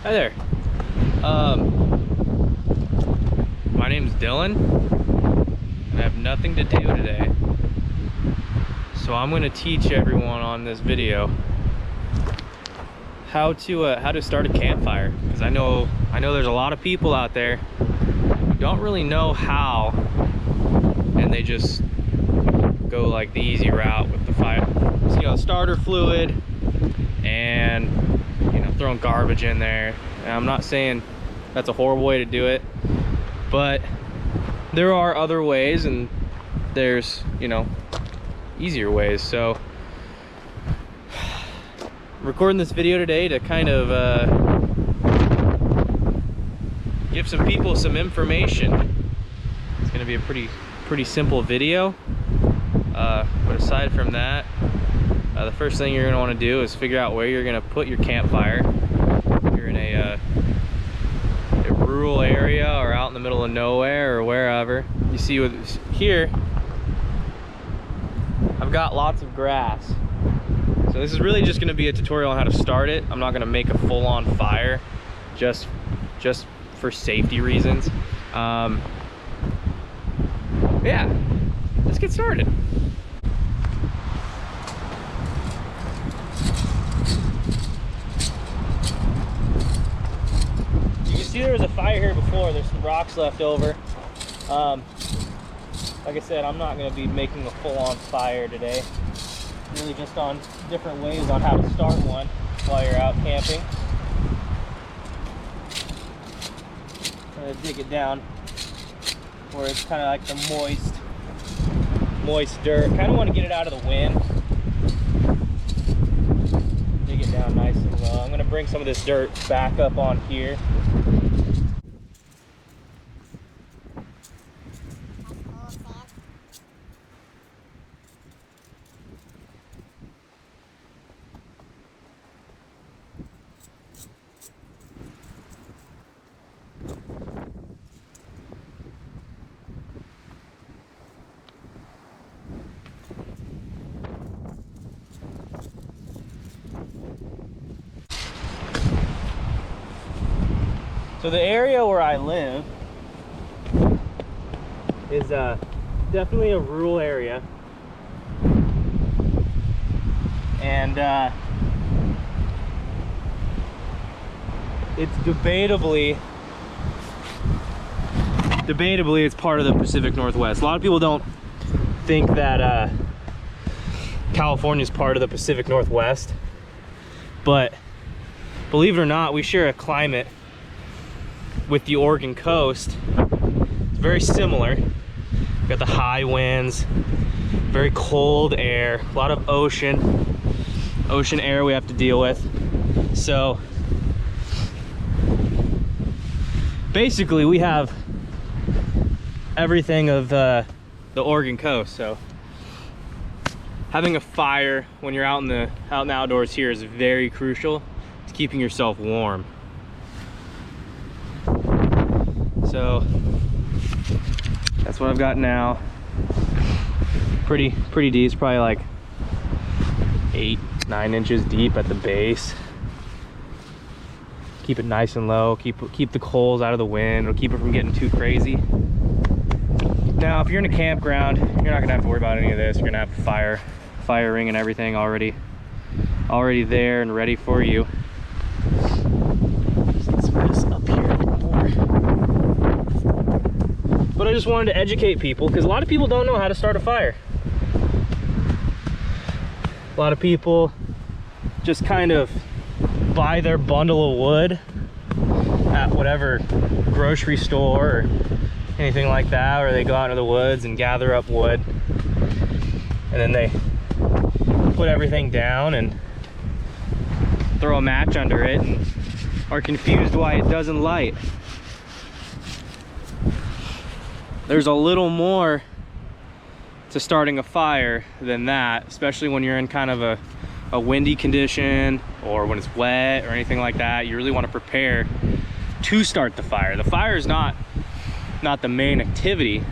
Hi there. My name's Dylan, and I have nothing to do today. So I'm going to teach everyone on this video how to start a campfire, because I know there's a lot of people out there who don't really know how, and they just go like the easy route with the fire, starter fluid, and throwing garbage in there. And I'm not saying that's a horrible way to do it, but there are other ways, and there's easier ways. So I'm recording this video today to kind of give some people some information. It's going to be a pretty simple video, but aside from that, the first thing you're going to want to do is figure out where you're going to put your campfire. If you're in a rural area or out in the middle of nowhere or wherever. You see with here, I've got lots of grass. So this is really just going to be a tutorial on how to start it. I'm not going to make a full-on fire just for safety reasons. Yeah, let's get started. See, there was a fire here before. There's some rocks left over. Like I said, I'm not going to be making a full-on fire today. Really just on different ways on how to start one while you're out camping. I'm going to dig it down where it's kind of like the moist dirt. Kind of want to get it out of the wind. Dig it down nice and low. I'm going to bring some of this dirt back up on here. So the area where I live is definitely a rural area, and it's debatably it's part of the Pacific Northwest. A lot of people don't think that California is part of the Pacific Northwest, but believe it or not, we share a climate with the Oregon coast. It's very similar. We've got the high winds, very cold air, a lot of ocean air we have to deal with. So basically we have everything of the Oregon coast. So having a fire when you're out in the outdoors here is very crucial. It's keeping yourself warm. So that's what I've got now. Pretty deep. It's probably like 8-9 inches deep at the base. Keep it nice and low. Keep the coals out of the wind. It'll keep it from getting too crazy. Now, if you're in a campground, you're not gonna have to worry about any of this. You're gonna have fire ring and everything already there and ready for you. Let's put this up here a little more. But I just wanted to educate people, because a lot of people don't know how to start a fire. A lot of people just kind of buy their bundle of wood at whatever grocery store or anything like that, or they go out into the woods and gather up wood, and then they put everything down and throw a match under it and are confused why it doesn't light. There's a little more to starting a fire than that, especially when you're in kind of a windy condition or when it's wet or anything like that. You really want to prepare to start the fire. The fire is not the main activity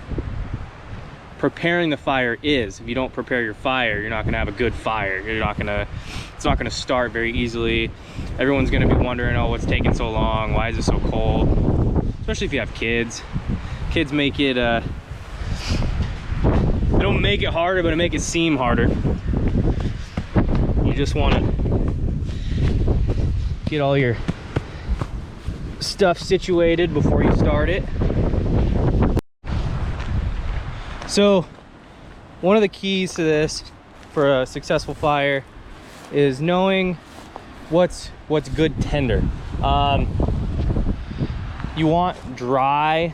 preparing the fire is. If you don't prepare your fire, you're not gonna have a good fire. It's not gonna start very easily. Everyone's gonna be wondering, oh, what's taking so long? Why is it so cold? Especially if you have kids. Kids make it, they don't make it harder, but it make it seem harder. You just wanna get all your stuff situated before you start it. So one of the keys to this for a successful fire is knowing what's good tinder. You want dry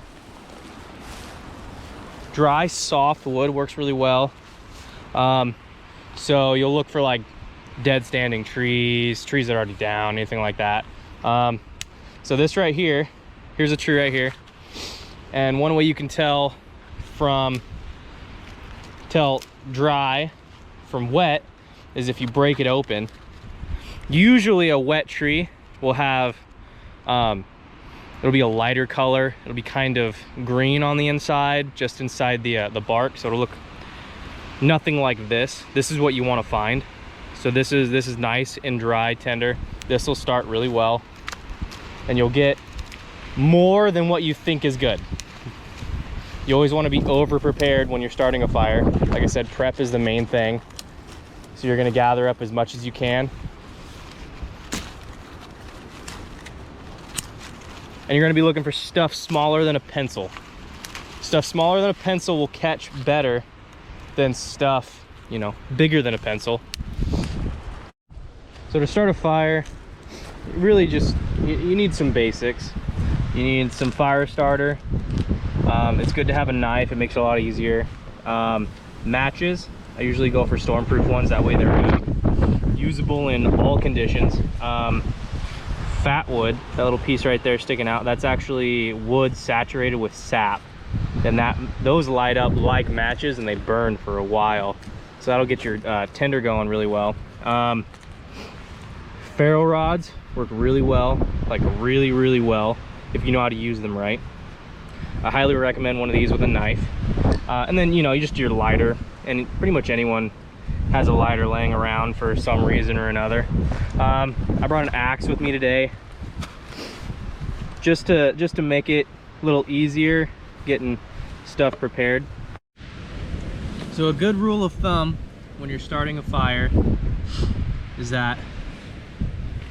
soft wood works really well. So you'll look for like dead standing trees that are already down, anything like that. So this right here, here's a tree right here, and one way you can tell dry from wet is if you break it open. Usually a wet tree will have it'll be a lighter color. It'll be kind of green on the inside, just inside the bark, so it'll look nothing like this. This is what you want to find. So this is nice and dry, tender. This will start really well, and you'll get more than what you think is good. You always want to be over prepared when you're starting a fire. Like I said, prep is the main thing. So you're going to gather up as much as you can. And you're going to be looking for stuff smaller than a pencil. Stuff smaller than a pencil will catch better than stuff, you know, bigger than a pencil. So to start a fire, really just, you need some basics. You need some fire starter. It's good to have a knife. It makes it a lot easier. Matches, I usually go for stormproof ones. That way they're usable in all conditions. Fat wood, that little piece right there sticking out, that's actually wood saturated with sap. And those light up like matches and they burn for a while. So that'll get your tinder going really well. Ferro rods work really well, like really, really well, if you know how to use them right. I highly recommend one of these with a knife. And then, you know, you just your lighter, and pretty much anyone has a lighter laying around for some reason or another. I brought an axe with me today, just to make it a little easier getting stuff prepared. So a good rule of thumb when you're starting a fire is that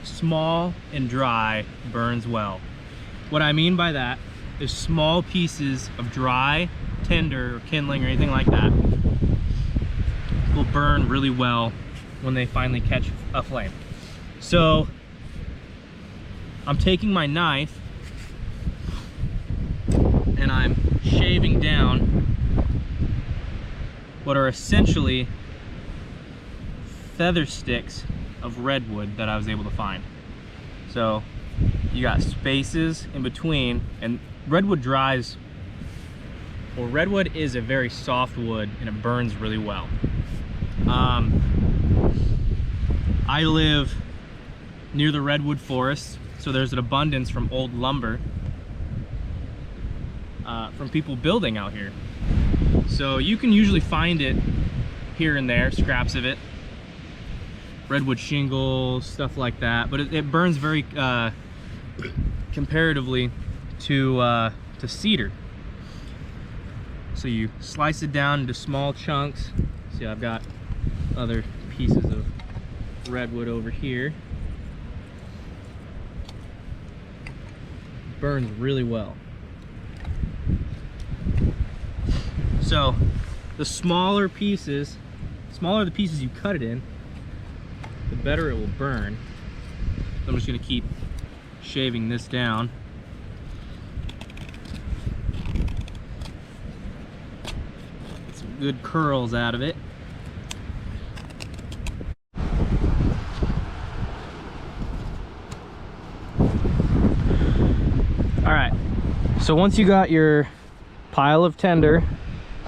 small and dry burns well. What I mean by that is small pieces of dry tinder or kindling or anything like that will burn really well when they finally catch a flame. So I'm taking my knife and I'm shaving down what are essentially feather sticks of redwood that I was able to find. So you got spaces in between, and redwood dries, well, redwood is a very soft wood and it burns really well. I live near the redwood forest, so there's an abundance from old lumber from people building out here. So you can usually find it here and there, scraps of it, redwood shingles, stuff like that, but it burns very comparatively to cedar. So you slice it down into small chunks. See, I've got other pieces of redwood over here. Burns really well. So the smaller the pieces you cut it in, the better it will burn. So I'm just gonna keep shaving this down. Get some good curls out of it. All right, so once you got your pile of tinder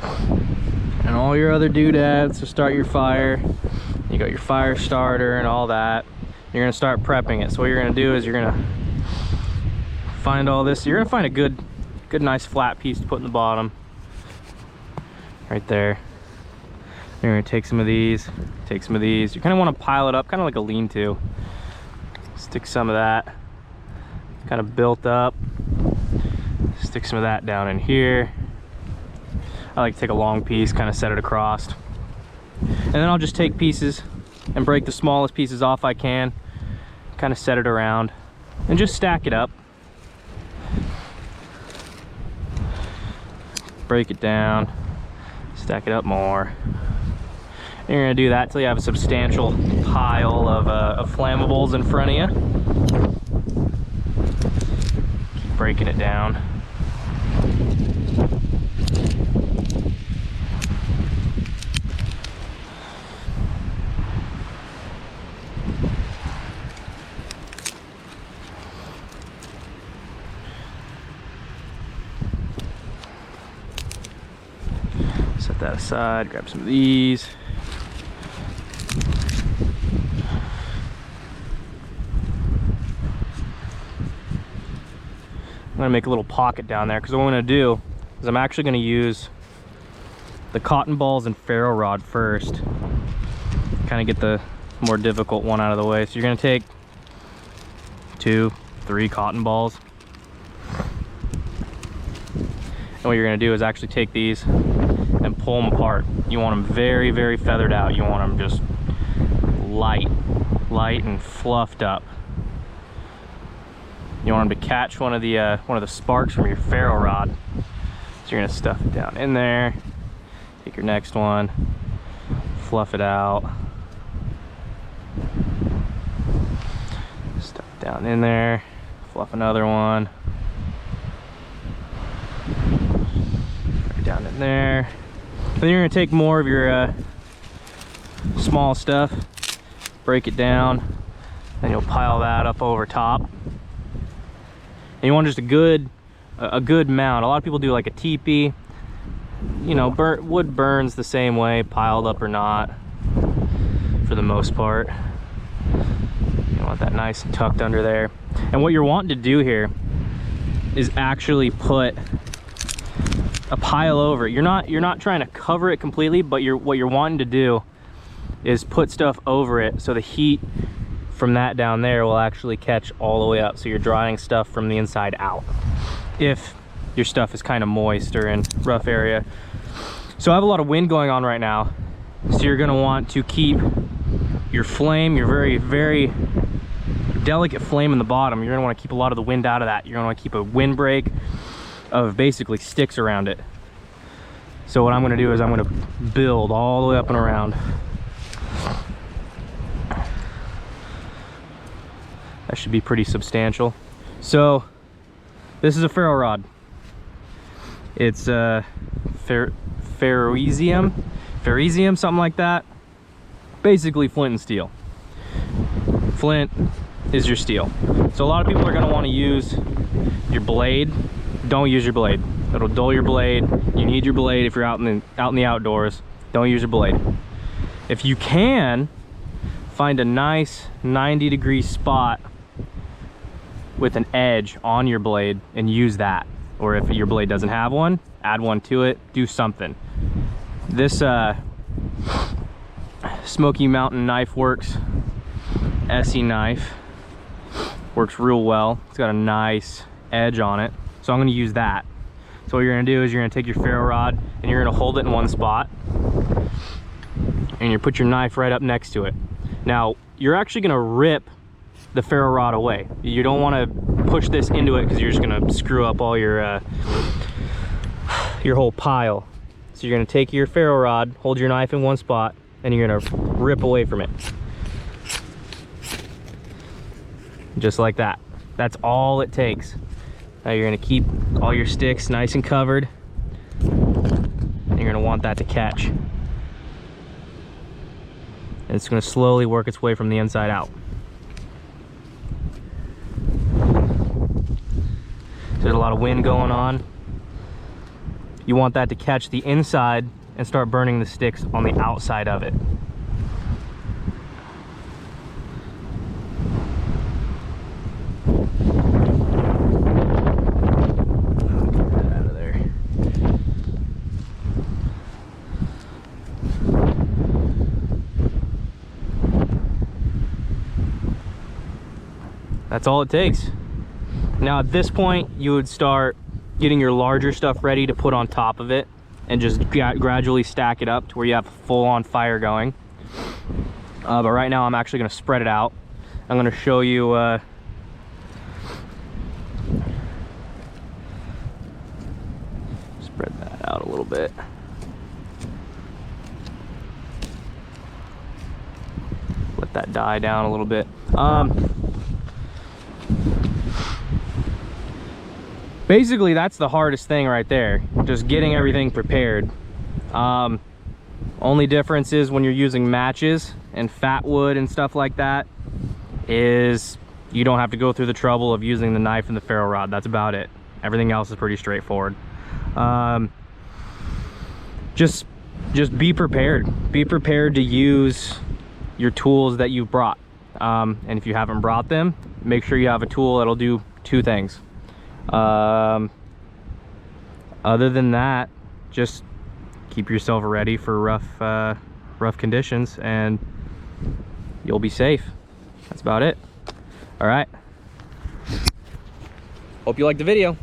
and all your other doodads to start your fire, you got your fire starter and all that, you're gonna start prepping it. So what you're gonna do is you're gonna find all this. You're gonna find a good nice flat piece to put in the bottom. right there. You're gonna take some of these, take some of these. You kind of want to pile it up, kind of like a lean-to. Stick some of that, kind of built up. Stick some of that down in here. I like to take a long piece, kind of set it across. And then I'll just take pieces and break the smallest pieces off I can, kind of set it around, and just stack it up. Break it down, stack it up more. And you're gonna do that till you have a substantial pile of flammables in front of you. Keep breaking it down. Set that aside, grab some of these. I'm gonna make a little pocket down there because what I'm gonna do is I'm actually gonna use the cotton balls and ferro rod first. Kind of get the more difficult one out of the way. So you're gonna take 2, 3 cotton balls. And what you're gonna do is actually take these and pull them apart. You want them very, very feathered out. You want them just light and fluffed up. You want them to catch one of the sparks from your ferro rod. So you're gonna stuff it down in there. Take your next one, fluff it out. Stuff it down in there, fluff another one. Right down in there. Then you're gonna take more of your small stuff, break it down, then you'll pile that up over top. And you want just a good mound. A lot of people do like a teepee. You know, wood burns the same way, piled up or not, for the most part. You want that nice and tucked under there. And what you're wanting to do here is actually put a pile over it. You're not trying to cover it completely, but what you're wanting to do is put stuff over it so the heat from that down there will actually catch all the way up, so you're drying stuff from the inside out if your stuff is kind of moist or in rough area. So I have a lot of wind going on right now, so you're going to want to keep your flame, your very, very delicate flame in the bottom. You're going to want to keep a lot of the wind out of that. You're going to want to keep a windbreak of basically sticks around it. So what I'm going to do is I'm going to build all the way up and around. That should be pretty substantial. So this is a ferro rod. It's ferroesium, something like that. Basically flint and steel. Flint is your steel. So a lot of people are going to want to use your blade. Don't use your blade. It'll dull your blade. You need your blade if you're out in the outdoors. Don't use your blade. If you can find a nice 90-degree spot with an edge on your blade and use that, or if your blade doesn't have one, add one to it. Do something. This Smoky Mountain Knife Works SE knife works real well. It's got a nice edge on it, so I'm going to use that. So what you're going to do is you're going to take your ferro rod and you're going to hold it in one spot, and you put your knife right up next to it. Now you're actually going to rip the ferro rod away. You don't want to push this into it because you're just going to screw up all your whole pile. So you're going to take your ferro rod, hold your knife in one spot, and you're going to rip away from it. Just like that. That's all it takes. Now you're going to keep all your sticks nice and covered, and you're going to want that to catch. And it's going to slowly work its way from the inside out. There's a lot of wind going on. You want that to catch the inside and start burning the sticks on the outside of it. Get that out of there. that's all it takes. Now at this point, you would start getting your larger stuff ready to put on top of it and just gradually stack it up to where you have a full-on fire going. But right now I'm actually going to spread it out. I'm going to show you spread that out a little bit. Let that die down a little bit. Basically, that's the hardest thing right there, just getting everything prepared. Only difference is when you're using matches and fat wood and stuff like that, is you don't have to go through the trouble of using the knife and the ferro rod. That's about it. Everything else is pretty straightforward. Just be prepared. Be prepared to use your tools that you've brought. And if you haven't brought them, make sure you have a tool that'll do two things. Other than that, just keep yourself ready for rough conditions and you'll be safe. That's about it. All right. Hope you liked the video.